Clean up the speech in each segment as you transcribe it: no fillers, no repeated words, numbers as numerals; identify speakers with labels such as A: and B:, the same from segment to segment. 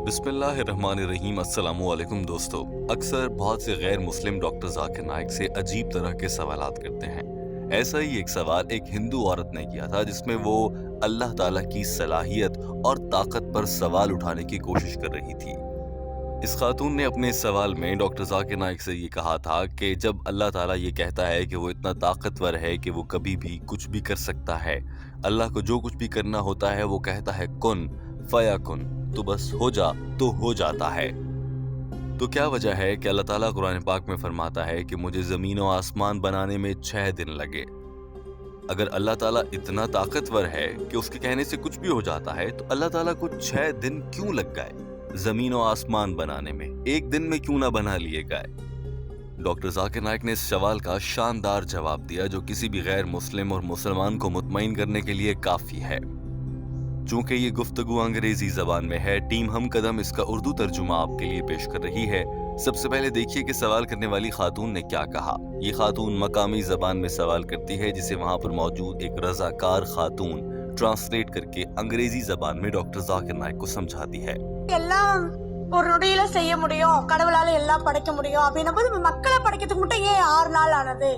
A: बिस्मिल्लाहिर्रहमानिर्रहीम। अस्सलामु अलैकुम दोस्तों। अक्सर बहुत से गैर मुस्लिम डॉक्टर जाकिर नाइक से अजीब तरह के सवालात करते हैं। ऐसा ही एक सवाल एक हिंदू औरत ने किया था जिसमें वो अल्लाह ताला की सलाहियत और ताकत पर सवाल उठाने की कोशिश कर रही थी। इस खातून ने अपने इस सवाल में डॉक्टर जाकिर नाइक से ये कहा था कि जब अल्लाह ताला ये कहता है कि वो इतना ताकतवर है कि वो कभी भी कुछ भी कर सकता है, अल्लाह को जो कुछ भी करना होता है वो कहता है कुन फयाकुन, तो बस हो जा तो हो जाता है। तो क्या वजह है कि अल्लाह ताला कुरान पाक में फरमाता है कि मुझे ज़मीन और आसमान बनाने में 6 दिन लगे। अगर अल्लाह ताला इतना ताकतवर है कि उसके कहने से कुछ भी हो जाता है, तो अल्लाह ताला को 6 दिन क्यों लग गए ज़मीन और आसमान बनाने में? एक दिन में क्यों ना बना लिए गए? डॉक्टर जाकिर नाइक ने इस सवाल का शानदार जवाब दिया जो किसी भी गैर मुस्लिम और मुसलमान को मुतमईन करने के लिए काफ़ी है। चूंकि ये गुफ्तगू अंग्रेजी जबान में है, टीम हम कदम इसका उर्दू तर्जुमा आपके लिए पेश कर रही है। सबसे पहले देखिए कि सवाल करने वाली खातून ने क्या कहा। ये खातून मकामी जबान में सवाल करती है जिसे वहाँ पर मौजूद एक रजाकार खातून ट्रांसलेट करके अंग्रेजी जबान में डॉक्टर जाकिर नाइक को समझाती है।
B: எல்லாம் ஒரு நொடியில செய்ய முடியும், கடவுளால எல்லாம் படைக்க முடியும் அப்படின்னும் போது மக்களை படைக்கிறதுக்கு மட்டும் ஏன் 6 நாள் ஆனது?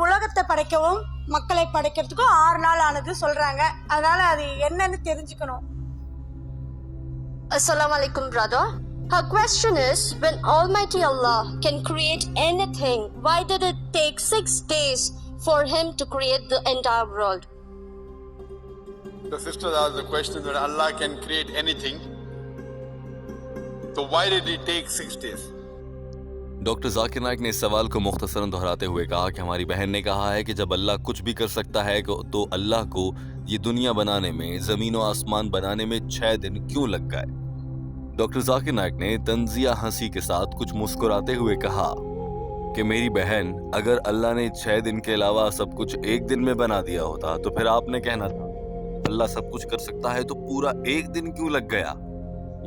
B: உலகத்தை படைக்கவும் மக்களை படைக்கிறதுக்கும் 6 நாள் ஆனது சொல்றாங்க. அதனால அது என்னன்னு தெரிஞ்சுக்கணும்.
C: Assalamu alaikum, brother. Her question is, when Almighty Allah can create anything, why did it take 6 days for Him to create the entire world?
D: The sister asked the question that Allah can create anything. So why did it take 6 days?
A: Doctor Zakir Naik ने इस सवाल को मुख्तसरन दोहराते हुए कहा कि हमारी बहन ने कहा है कि जब अल्लाह कुछ भी कर सकता है तो अल्लाह को ये दुनिया बनाने में, ज़मीन और आसमान बनाने में 6 दिन क्यों लग गए? डॉक्टर जाकिर नाइक ने तंजिया हंसी के साथ कुछ मुस्कुराते हुए कहा कि मेरी बहन, अगर अल्लाह ने 6 दिन के अलावा सब कुछ एक दिन में बना दिया होता तो फिर आपने कहना था अल्लाह सब कुछ कर सकता है तो पूरा एक दिन क्यों लग गया?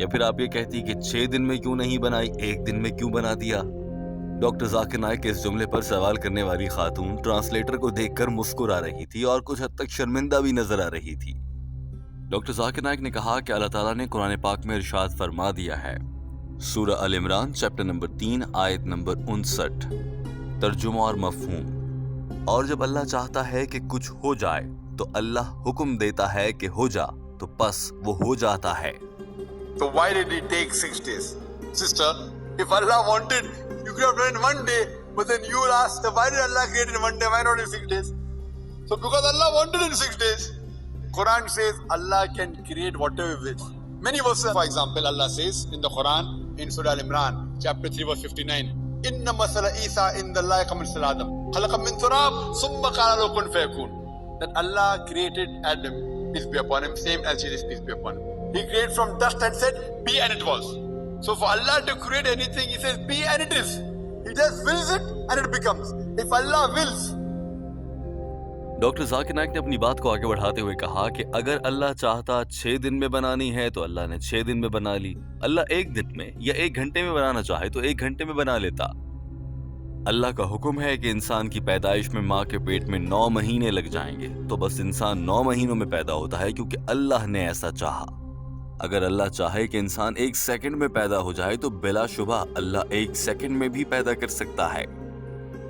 A: या फिर आप ये कहती कि 6 दिन में क्यों नहीं बनाई, एक दिन में क्यों बना दिया? डॉक्टर जाकिर नाइक के इस जुमले पर सवाल करने वाली खातून ट्रांसलेटर को देखकर मुस्कुरा रही थी और कुछ हद तक शर्मिंदा भी नजर आ रही थी। डॉक्टर जाकिर नाइक ने कहा कि अल्लाह ताला ने कुरान पाक में इरशाद फरमा दिया है, सूरह अल इमरान चैप्टर नंबर 3 आयत नंबर 59, तर्जुमा और मफहूम। और जब अल्लाह चाहता है कि कुछ हो जाए तो अल्लाह हुक्म देता है कि हो जा, तो बस वो हो जाता है।
D: So why did it take 6 days? Sister, if Allah wanted, you could have done it in 1 day, but then you will ask, why did Allah create it in 1 day? Why not in 6 days? So because Allah wanted it in 6 days. Quran says Allah can create whatever He wishes. Many verses, for example, Allah says in the Quran, in Surah Al-Imran, chapter 3, verse 59, Inna masala Isa inda Allahi kamasal Adam, khalaqam min turab, summa qala lahu kun fayakun. That Allah created Adam, peace be upon him, same as Jesus, peace be upon him. He created from dust and said, be, and it was. So for Allah to create anything, He says, be, and it is. He just wills it and it becomes. If Allah wills.
A: Doctor Zakir Naik ने अपनी बात को आगे बढ़ाते हुए कहा कि अगर अल्लाह चाहता 6 दिन में बनानी है तो अल्लाह ने 6 दिन में बना ली। अल्लाह 1 दिन में या 1 घंटे में बनाना चाहे तो 1 घंटे में बना लेता। अल्लाह का हुक्म है कि इंसान की पैदाइश में माँ के पेट में 9 महीने लग जाएंगे, तो बस इंसान 9 महीनों में पैदा होता है क्योंकि अल्लाह ने ऐसा चाहा। अगर अल्लाह चाहे कि इंसान 1 सेकंड में पैदा हो जाए तो बिलाशुबा अल्लाह 1 सेकंड में भी पैदा कर सकता है।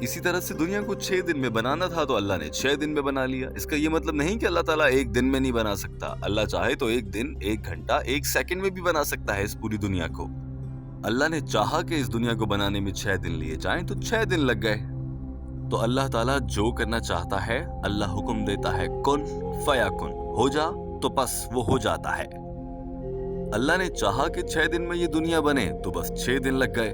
A: इसी तरह से दुनिया को 6 दिन में बनाना था तो अल्लाह ने 6 दिन में बना लिया। इसका ये मतलब नहीं कि अल्लाह ताला 1 दिन में नहीं बना सकता। अल्लाह चाहे तो 1 दिन, 1 घंटा, 1 सेकंड में भी बना सकता है इस पूरी दुनिया को। अल्लाह ने चाहा कि इस दुनिया को बनाने में 6 दिन लिए जाएं तो 6 दिन लग गए। तो अल्लाह ताला जो करना चाहता है, अल्लाह हुक्म देता है कुन फयाकुन, हो जा, तो बस वो हो जाता है। अल्लाह ने चाहा कि 6 दिन में ये दुनिया बने तो बस 6 दिन लग गए।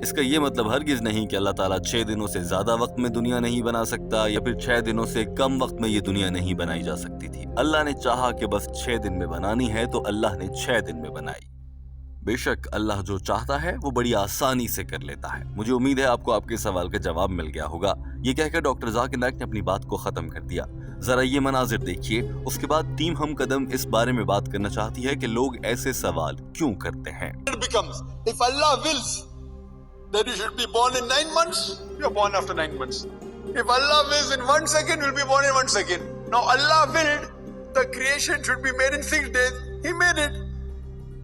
A: इसका ये मतलब हरगिज नहीं कि अल्लाह ताला 6 दिनों से ज्यादा वक्त में दुनिया नहीं बना सकता या फिर 6 दिनों से कम वक्त में ये दुनिया नहीं बनाई जा सकती थी। अल्लाह ने चाहा कि बस 6 दिन में बनानी है तो अल्लाह ने 6 दिन में बनाई। बेशक अल्लाह जो चाहता है वो बड़ी आसानी से कर लेता है। मुझे उम्मीद है आपको आपके सवाल का जवाब मिल गया होगा। ये कहकर डॉक्टर जाकिर नाइक ने अपनी बात को खत्म कर दिया। जरा ये मनाजिर देखिए। उसके बाद टीम हम कदम इस बारे में बात करना चाहती है कि लोग ऐसे सवाल क्यों करते हैं।
D: It becomes. If Allah wills that you should be born in 9 months, you are born after 9 months. If Allah wills in 1 second, you will be born in 1 second. Now Allah willed the creation should be made in 6 days. He made it.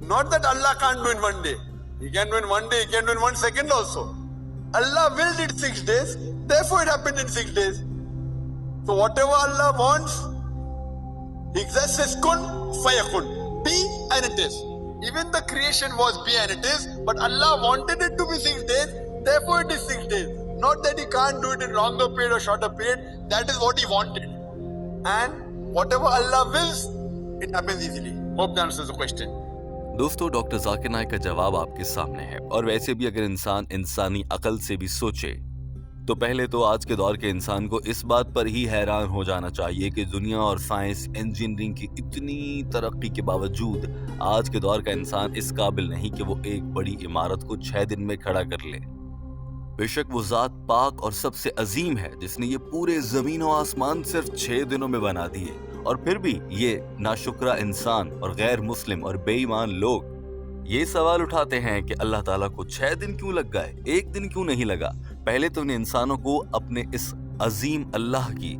D: Not that Allah can't do in one day. He can do in one day, he can do in 1 second also. Allah willed it 6 days, therefore it happened in 6 days. So whatever Allah wants, He just says kun fayakun. Be and it is. Even the creation was be and it is, but Allah wanted it to be 6 days, therefore it is 6 days. Not that He can't do it in longer period or shorter period, that is what He wanted. And whatever Allah wills, it happens easily. Hope that answers the question.
A: दोस्तों, doctor Zakir Naik का जवाब आपके सामने है। और वैसे भी अगर इंसान इंसानी अकल से भी सोचे तो पहले तो आज के दौर के इंसान को इस बात पर ही हैरान हो जाना चाहिए कि दुनिया और साइंस इंजीनियरिंग की इतनी तरक्की के बावजूद आज के दौर का इंसान इस काबिल नहीं कि वो एक बड़ी इमारत को 6 दिन में खड़ा कर ले। बेशक वो जात पाक और सबसे अजीम है जिसने ये पूरे जमीन और आसमान सिर्फ 6 दिनों में बना दिए, और फिर भी ये नाशुक्रा इंसान और गैर मुस्लिम और बेईमान लोग ये सवाल उठाते हैं कि अल्लाह ताला को 6 दिन क्यों लग गए, 1 दिन क्यों नहीं लगा। पहले तो इन इंसानों को अपने इस अजीम अल्लाह की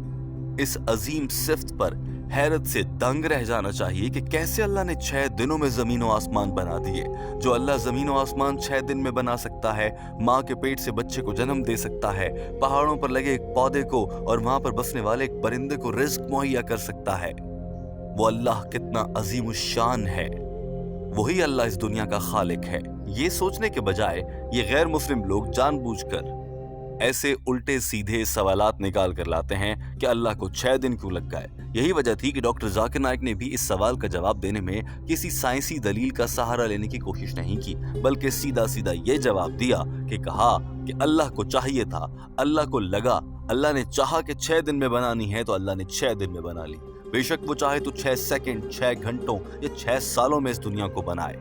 A: इस अजीम सिफ्त पर हैरत से दंग रह जाना चाहिए कि कैसे अल्लाह ने 6 दिनों में जमीन और आसमान बना दिए। जो अल्लाह जमीन और आसमान 6 दिन में बना सकता है, माँ के पेट से बच्चे को जन्म दे सकता है, पहाड़ों पर लगे एक पौधे को और वहां पर बसने वाले एक परिंदे को रिज्क मुहैया कर सकता है, वो अल्लाह कितना अजीम शान है। वही अल्लाह इस दुनिया का खालिक है। ये सोचने के बजाय ये गैर मुस्लिम लोग जानबूझकर ऐसे उल्टे सीधे सवालात निकाल कर लाते हैं कि अल्लाह को 6 दिन क्यों लग गए। यही वजह थी कि डॉक्टर जाकिर नाइक ने भी इस सवाल का जवाब देने में किसी साइंसी दलील का सहारा लेने की कोशिश नहीं की, बल्कि सीधा सीधा ये जवाब दिया कि कहा कि अल्लाह को चाहिए था, अल्लाह को लगा, अल्लाह ने चाहा कि 6 दिन में बनानी है तो अल्लाह ने 6 दिन में बना ली। बेशक वो चाहे तो 6 सेकंड, 6 घंटों या 6 सालों में इस दुनिया को बनाए,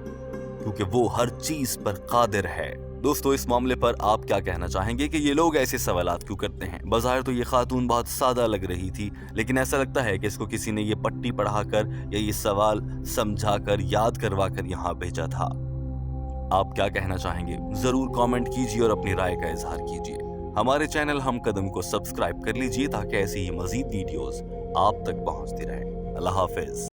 A: क्योंकि वो हर चीज पर कादिर है। दोस्तों, इस मामले पर आप क्या कहना चाहेंगे कि ये लोग ऐसे सवालात क्यों करते हैं? बज़ाहिर तो ये खातून बहुत सादा लग रही थी, लेकिन ऐसा लगता है कि इसको किसी ने ये पट्टी पढ़ाकर या ये सवाल समझाकर याद करवा कर यहाँ भेजा था। आप क्या कहना चाहेंगे? जरूर कमेंट कीजिए और अपनी राय का इजहार कीजिए। हमारे चैनल हम कदम को सब्सक्राइब कर लीजिए ताकि ऐसी ही मजीद वीडियोस आप तक पहुंचती रहे। अल्लाह हाफिज।